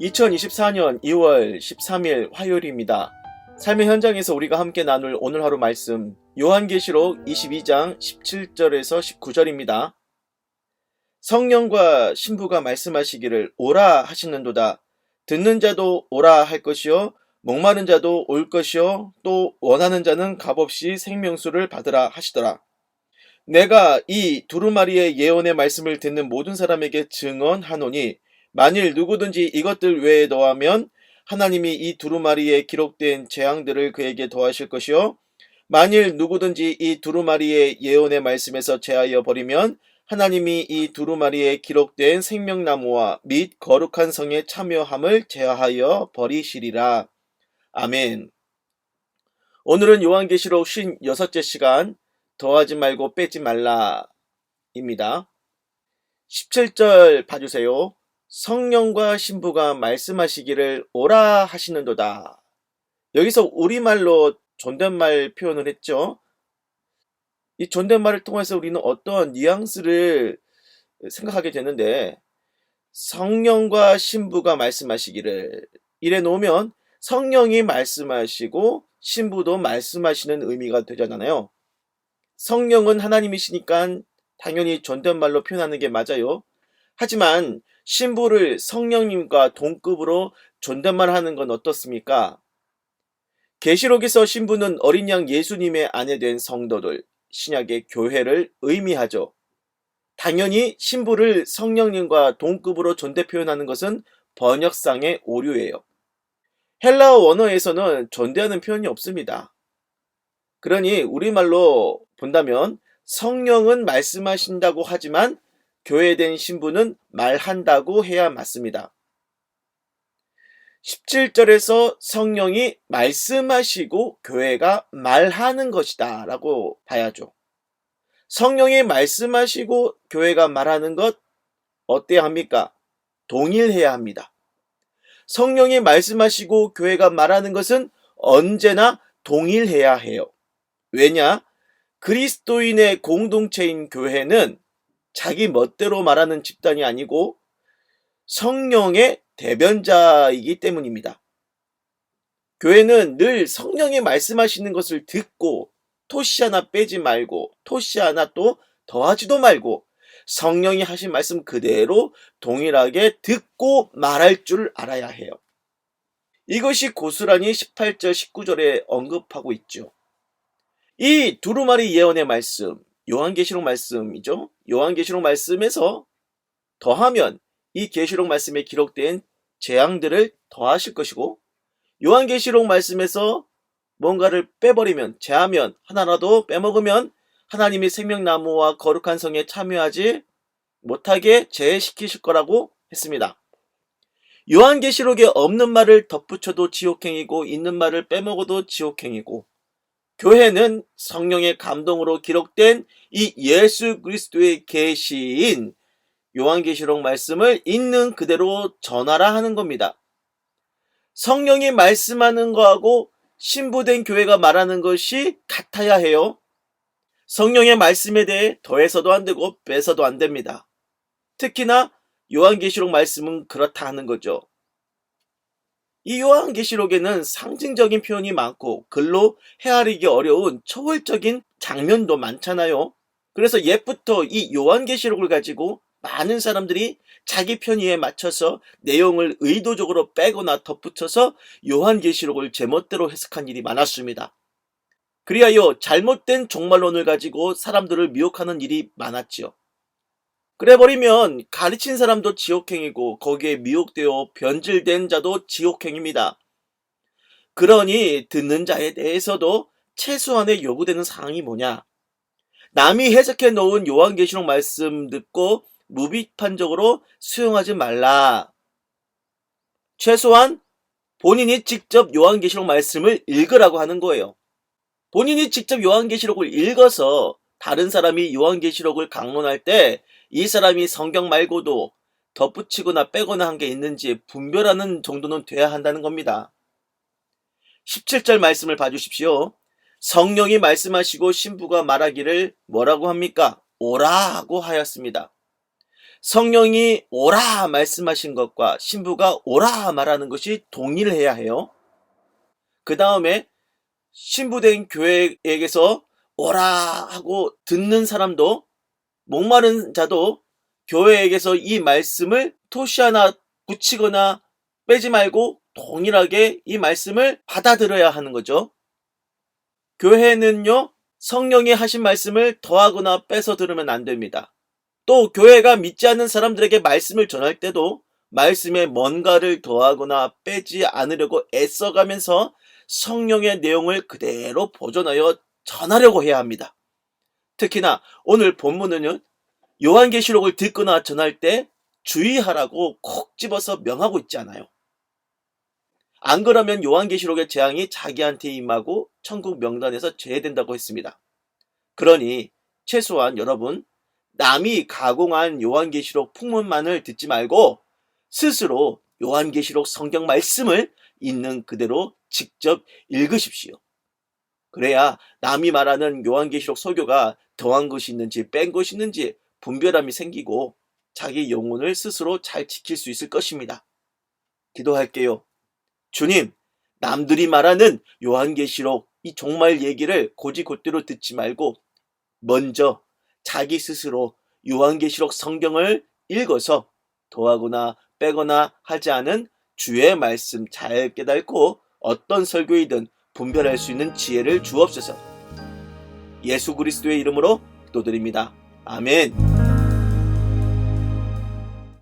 2024년 2월 13일 화요일입니다. 삶의 현장에서 우리가 함께 나눌 오늘 하루 말씀 요한계시록 22장 17절에서 19절입니다. 성령과 신부가 말씀하시기를 오라 하시는도다. 듣는 자도 오라 할 것이요 목마른 자도 올 것이요 또 원하는 자는 값없이 생명수를 받으라 하시더라. 내가 이 두루마리의 예언의 말씀을 듣는 모든 사람에게 증언하노니 만일 누구든지 이것들 외에 더하면 하나님이 이 두루마리에 기록된 재앙들을 그에게 더하실 것이요 만일 누구든지 이 두루마리의 예언의 말씀에서 제하여 버리면 하나님이 이 두루마리에 기록된 생명나무와 및 거룩한 성에 참여함을 제하여 버리시리라. 아멘. 오늘은 요한계시록 56째 시간 더하지 말고 빼지 말라 입니다. 17절 봐주세요. 성령과 신부가 말씀하시기를 오라 하시는도다. 여기서 우리말로 존댓말 표현을 했죠. 이 존댓말을 통해서 우리는 어떤 뉘앙스를 생각하게 되는데, 성령과 신부가 말씀하시기를 이래 놓으면 성령이 말씀하시고 신부도 말씀하시는 의미가 되잖아요. 성령은 하나님이시니까 당연히 존댓말로 표현하는 게 맞아요. 하지만 신부를 성령님과 동급으로 존댓말하는 건 어떻습니까? 계시록에서 신부는 어린 양 예수님의 아내된 성도들, 신약의 교회를 의미하죠. 당연히 신부를 성령님과 동급으로 존대 표현하는 것은 번역상의 오류예요. 헬라어 원어에서는 존대하는 표현이 없습니다. 그러니 우리말로 본다면 성령은 말씀하신다고 하지만 교회된 신부는 말한다고 해야 맞습니다. 17절에서 성령이 말씀하시고 교회가 말하는 것이다 라고 봐야죠. 성령이 말씀하시고 교회가 말하는 것 어때야 합니까? 동일해야 합니다. 성령이 말씀하시고 교회가 말하는 것은 언제나 동일해야 해요. 왜냐? 그리스도인의 공동체인 교회는 자기 멋대로 말하는 집단이 아니고 성령의 대변자이기 때문입니다. 교회는 늘 성령이 말씀하시는 것을 듣고 토시 하나 빼지 말고 토시 하나 또 더하지도 말고 성령이 하신 말씀 그대로 동일하게 듣고 말할 줄 알아야 해요. 이것이 고스란히 18절 19절에 언급하고 있죠. 이 두루마리 예언의 말씀, 요한계시록 말씀이죠. 요한계시록 말씀에서 더하면 이 계시록 말씀에 기록된 재앙들을 더하실 것이고, 요한계시록 말씀에서 뭔가를 빼버리면, 제하면, 하나라도 빼먹으면 하나님이 생명나무와 거룩한 성에 참여하지 못하게 제해시키실 거라고 했습니다. 요한계시록에 없는 말을 덧붙여도 지옥행이고 있는 말을 빼먹어도 지옥행이고, 교회는 성령의 감동으로 기록된 이 예수 그리스도의 계시인 요한계시록 말씀을 있는 그대로 전하라 하는 겁니다. 성령이 말씀하는 거하고 신부된 교회가 말하는 것이 같아야 해요. 성령의 말씀에 대해 더해서도 안 되고 빼서도 안 됩니다. 특히나 요한계시록 말씀은 그렇다 하는 거죠. 이 요한계시록에는 상징적인 표현이 많고 글로 헤아리기 어려운 초월적인 장면도 많잖아요. 그래서 옛부터 이 요한계시록을 가지고 많은 사람들이 자기 편의에 맞춰서 내용을 의도적으로 빼거나 덧붙여서 요한계시록을 제멋대로 해석한 일이 많았습니다. 그리하여 잘못된 종말론을 가지고 사람들을 미혹하는 일이 많았죠. 그래버리면 가르친 사람도 지옥행이고 거기에 미혹되어 변질된 자도 지옥행입니다. 그러니 듣는 자에 대해서도 최소한의 요구되는 사항이 뭐냐? 남이 해석해 놓은 요한계시록 말씀 듣고 무비판적으로 수용하지 말라. 최소한 본인이 직접 요한계시록 말씀을 읽으라고 하는 거예요. 본인이 직접 요한계시록을 읽어서 다른 사람이 요한계시록을 강론할 때 이 사람이 성경 말고도 덧붙이거나 빼거나 한 게 있는지 분별하는 정도는 돼야 한다는 겁니다. 17절 말씀을 봐주십시오. 성령이 말씀하시고 신부가 말하기를 뭐라고 합니까? 오라 하고 하였습니다. 성령이 오라 말씀하신 것과 신부가 오라 말하는 것이 동일해야 해요. 그 다음에 신부된 교회에게서 오라 하고 듣는 사람도, 목마른 자도 교회에게서 이 말씀을 토시 하나 붙이거나 빼지 말고 동일하게 이 말씀을 받아들여야 하는 거죠. 교회는요, 성령이 하신 말씀을 더하거나 빼서 들으면 안 됩니다. 또 교회가 믿지 않는 사람들에게 말씀을 전할 때도 말씀에 뭔가를 더하거나 빼지 않으려고 애써가면서 성령의 내용을 그대로 보존하여 전하려고 해야 합니다. 특히나 오늘 본문은요, 요한계시록을 듣거나 전할 때 주의하라고 콕 집어서 명하고 있지 않아요. 안 그러면 요한계시록의 재앙이 자기한테 임하고 천국 명단에서 제외된다고 했습니다. 그러니 최소한 여러분, 남이 가공한 요한계시록 풍문만을 듣지 말고 스스로 요한계시록 성경 말씀을 있는 그대로 직접 읽으십시오. 그래야 남이 말하는 요한계시록 설교가 더한 것이 있는지 뺀 것이 있는지 분별함이 생기고 자기 영혼을 스스로 잘 지킬 수 있을 것입니다. 기도할게요. 주님, 남들이 말하는 요한계시록 이 종말 얘기를 곧이곧대로 듣지 말고 먼저 자기 스스로 요한계시록 성경을 읽어서 더하거나 빼거나 하지 않은 주의 말씀 잘 깨닫고 어떤 설교이든 분별할 수 있는 지혜를 주옵소서. 예수 그리스도의 이름으로 기도드립니다. 아멘.